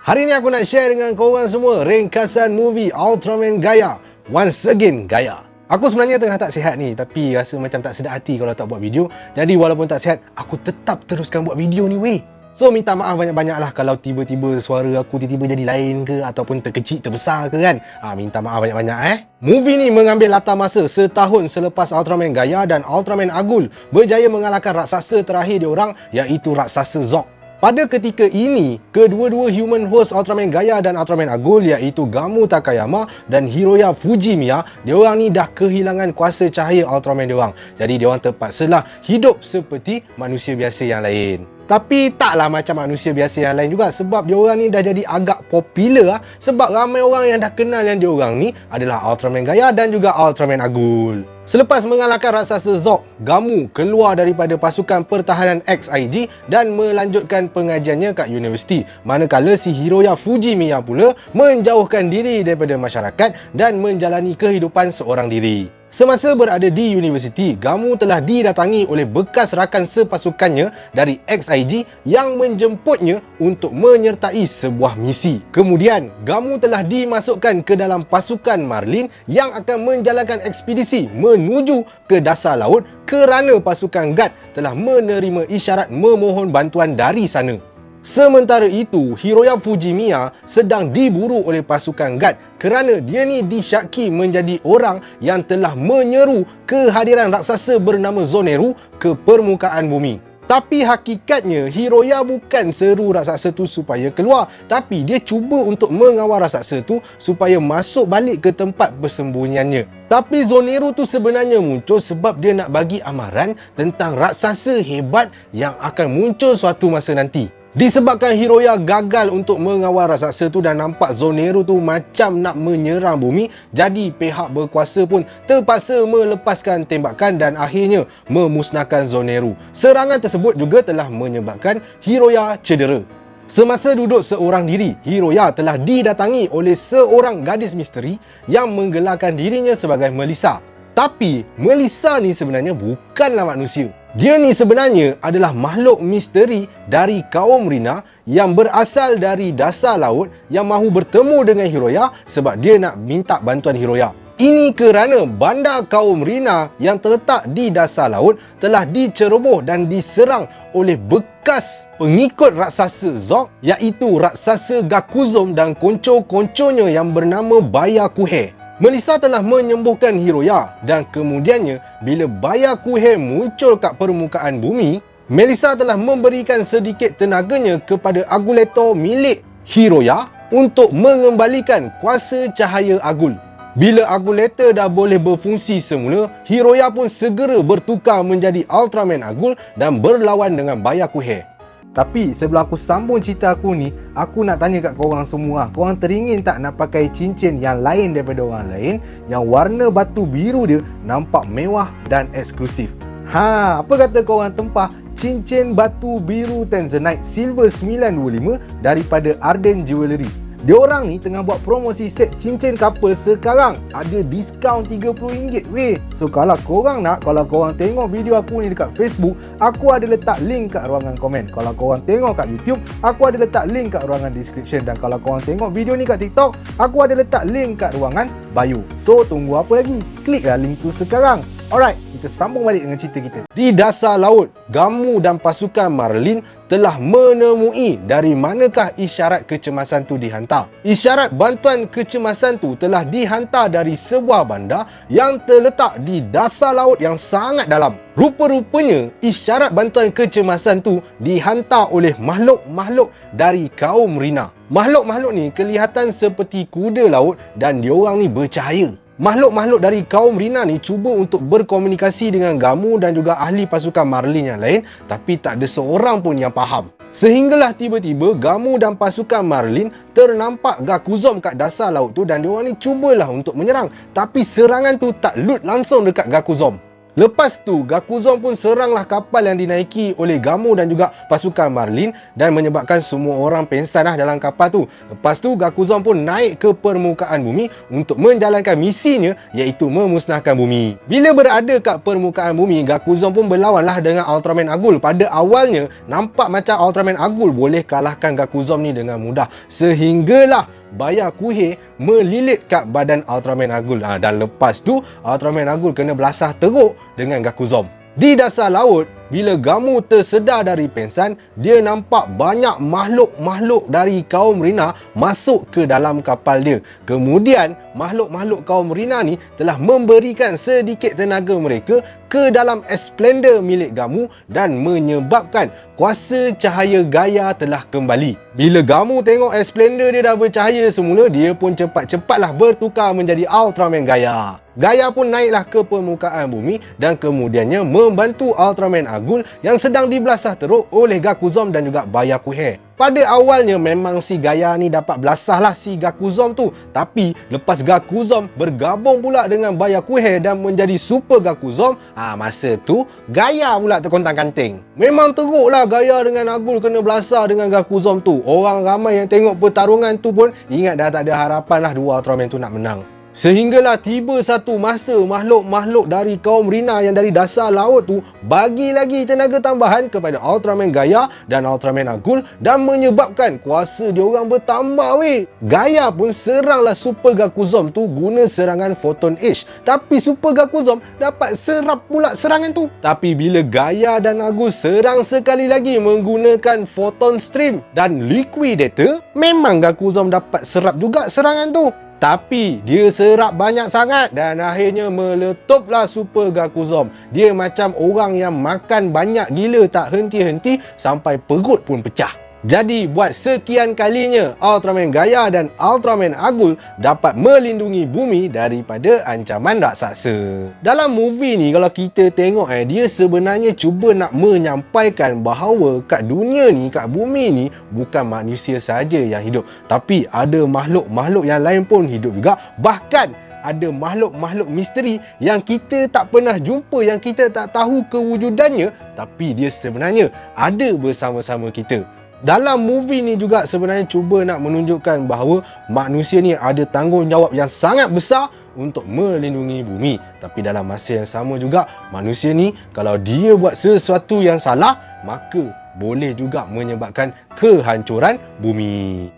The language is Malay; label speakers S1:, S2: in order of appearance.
S1: Hari ni aku nak share dengan korang semua ringkasan movie Ultraman Gaia. Once again, Gaia. Aku sebenarnya tengah tak sihat ni, tapi rasa macam tak sedap hati kalau tak buat video. Jadi walaupun tak sihat, aku tetap teruskan buat video ni weh. So minta maaf banyak-banyak lah kalau tiba-tiba suara aku tiba-tiba jadi lain ke, ataupun terkecil, terbesar ke kan. Minta maaf banyak-banyak Movie ni mengambil latar masa setahun selepas Ultraman Gaia dan Ultraman Agul berjaya mengalahkan raksasa terakhir diorang, iaitu raksasa Zord. Pada ketika ini, kedua-dua human host Ultraman Gaia dan Ultraman Agul, iaitu Gamu Takayama dan Hiroya Fujimiya, diorang ni dah kehilangan kuasa cahaya Ultraman diorang. Jadi diorang terpaksalah hidup seperti manusia biasa yang lain. Tapi taklah macam manusia biasa yang lain juga, sebab diorang ni dah jadi agak popular sebab ramai orang yang dah kenal yang diorang ni adalah Ultraman Gaia dan juga Ultraman Agul. Selepas mengalahkan raksasa Zord, Gamu keluar daripada pasukan pertahanan XIG dan melanjutkan pengajiannya kat universiti. Manakala si Hiroya Fujimiya pula menjauhkan diri daripada masyarakat dan menjalani kehidupan seorang diri. Semasa berada di universiti, Gamu telah didatangi oleh bekas rakan sepasukannya dari XIG yang menjemputnya untuk menyertai sebuah misi. Kemudian, Gamu telah dimasukkan ke dalam pasukan Marlin yang akan menjalankan ekspedisi menuju ke dasar laut kerana pasukan Guard telah menerima isyarat memohon bantuan dari sana. Sementara itu, Hiroya Fujimiya sedang diburu oleh pasukan Guard kerana dia ni disyaki menjadi orang yang telah menyeru kehadiran raksasa bernama Zoneru ke permukaan bumi. Tapi hakikatnya, Hiroya bukan seru raksasa tu supaya keluar, tapi dia cuba untuk mengawal raksasa tu supaya masuk balik ke tempat persembunyiannya. Tapi Zoneru tu sebenarnya muncul sebab dia nak bagi amaran tentang raksasa hebat yang akan muncul suatu masa nanti. Disebabkan Hiroya gagal untuk mengawal raksasa tu dan nampak Zoneru tu macam nak menyerang bumi, jadi pihak berkuasa pun terpaksa melepaskan tembakan dan akhirnya memusnahkan Zoneru. Serangan tersebut juga telah menyebabkan Hiroya cedera. Semasa duduk seorang diri, Hiroya telah didatangi oleh seorang gadis misteri yang menggelarkan dirinya sebagai Melissa. Tapi Melissa ni sebenarnya bukanlah manusia. Dia ni sebenarnya adalah makhluk misteri dari kaum Rina yang berasal dari dasar laut yang mahu bertemu dengan Hiroya sebab dia nak minta bantuan Hiroya. Ini kerana bandar kaum Rina yang terletak di dasar laut telah diceroboh dan diserang oleh bekas pengikut raksasa Zord, iaitu raksasa Gakuzom dan konco-konconya yang bernama Byakuhe. Melissa telah menyembuhkan Hiroya dan kemudiannya bila Byakuhe muncul kat permukaan bumi, Melissa telah memberikan sedikit tenaganya kepada Aguleto milik Hiroya untuk mengembalikan kuasa cahaya Agul. Bila Aguleto dah boleh berfungsi semula, Hiroya pun segera bertukar menjadi Ultraman Agul dan berlawan dengan Byakuhe. Tapi sebelum aku sambung cerita aku ni, aku nak tanya kat korang semua, korang teringin tak nak pakai cincin yang lain daripada orang lain, yang warna batu biru dia nampak mewah dan eksklusif? Apa kata korang tempah cincin batu biru Tanzanite Silver 925 daripada Arden Jewellery? Diorang ni tengah buat promosi set cincin couple sekarang. Ada diskaun RM30 weh. So kalau korang nak, kalau korang tengok video aku ni dekat Facebook, aku ada letak link kat ruangan komen. Kalau korang tengok kat YouTube, aku ada letak link kat ruangan description. Dan kalau korang tengok video ni kat TikTok, aku ada letak link kat ruangan bio. So tunggu apa lagi? Kliklah link tu sekarang. Alright, kita sambung balik dengan cerita kita. Di dasar laut, Gamu dan pasukan Marlin telah menemui dari manakah isyarat kecemasan tu dihantar. Isyarat bantuan kecemasan tu telah dihantar dari sebuah bandar yang terletak di dasar laut yang sangat dalam. Rupa-rupanya, isyarat bantuan kecemasan tu dihantar oleh makhluk-makhluk dari kaum Rina. Makhluk-makhluk ni kelihatan seperti kuda laut dan diorang ni bercahaya. Makhluk-makhluk dari kaum Rina ni cuba untuk berkomunikasi dengan Gamu dan juga ahli pasukan Marlin yang lain, tapi tak ada seorang pun yang faham. Sehinggalah tiba-tiba Gamu dan pasukan Marlin ternampak Gakuzom kat dasar laut tu dan diorang ni cubalah untuk menyerang, tapi serangan tu tak lut langsung dekat Gakuzom. Lepas tu, Gakuzom pun seranglah kapal yang dinaiki oleh Gamu dan juga pasukan Marlin dan menyebabkan semua orang pengsan dalam kapal tu. Lepas tu, Gakuzom pun naik ke permukaan bumi untuk menjalankan misinya, iaitu memusnahkan bumi. Bila berada kat permukaan bumi, Gakuzom pun berlawanlah dengan Ultraman Agul. Pada awalnya, nampak macam Ultraman Agul boleh kalahkan Gakuzom ni dengan mudah. Sehinggalah Byakuhe melilit kat badan Ultraman Agul. Dan lepas tu, Ultraman Agul kena belasah teruk dengan Gakuzom. Di dasar laut, bila Gamu tersedar dari pengsan, dia nampak banyak makhluk-makhluk dari kaum Rina masuk ke dalam kapal dia. Kemudian, makhluk-makhluk kaum Rina ni telah memberikan sedikit tenaga mereka ke dalam Esplender milik Gamu dan menyebabkan kuasa cahaya Gaia telah kembali. Bila Gamu tengok Esplender dia dah bercahaya semula, dia pun cepat-cepatlah bertukar menjadi Ultraman Gaia. Gaia pun naiklah ke permukaan bumi dan kemudiannya membantu Ultraman Agul yang sedang dibelasah teruk oleh Gakuzom dan juga Byakuhe. Pada awalnya memang si Gaia ni dapat belasahlah si Gakuzom tu, tapi lepas Gakuzom bergabung pula dengan Byakuhe dan menjadi Super Gakuzom, masa tu Gaia pula terkontang-kanting. Memang teruklah Gaia dengan Agul kena belasah dengan Gakuzom tu. Orang ramai yang tengok pertarungan tu pun ingat dah tak ada harapan lah dua Ultraman tu nak menang. Sehinggalah tiba satu masa makhluk-makhluk dari kaum Rina yang dari dasar laut tu bagi lagi tenaga tambahan kepada Ultraman Gaia dan Ultraman Agul dan menyebabkan kuasa diorang bertambah weh. Gaia pun seranglah Super Gakuzom tu guna serangan Photon Age. Tapi Super Gakuzom dapat serap pula serangan tu. Tapi bila Gaia dan Agul serang sekali lagi menggunakan Photon Stream dan Liquidator, memang Gakuzom dapat serap juga serangan tu. Tapi dia serap banyak sangat dan akhirnya meletuplah Super Gakuzom. Dia macam orang yang makan banyak gila tak henti-henti sampai perut pun pecah. Jadi buat sekian kalinya Ultraman Gaia dan Ultraman Agul dapat melindungi bumi daripada ancaman raksasa. Dalam movie ni kalau kita tengok dia sebenarnya cuba nak menyampaikan bahawa kat dunia ni, kat bumi ni bukan manusia saja yang hidup, tapi ada makhluk-makhluk yang lain pun hidup juga. Bahkan ada makhluk-makhluk misteri yang kita tak pernah jumpa, yang kita tak tahu kewujudannya, tapi dia sebenarnya ada bersama-sama kita. Dalam movie ni juga sebenarnya cuba nak menunjukkan bahawa manusia ni ada tanggungjawab yang sangat besar untuk melindungi bumi. Tapi dalam masa yang sama juga, manusia ni kalau dia buat sesuatu yang salah, maka boleh juga menyebabkan kehancuran bumi.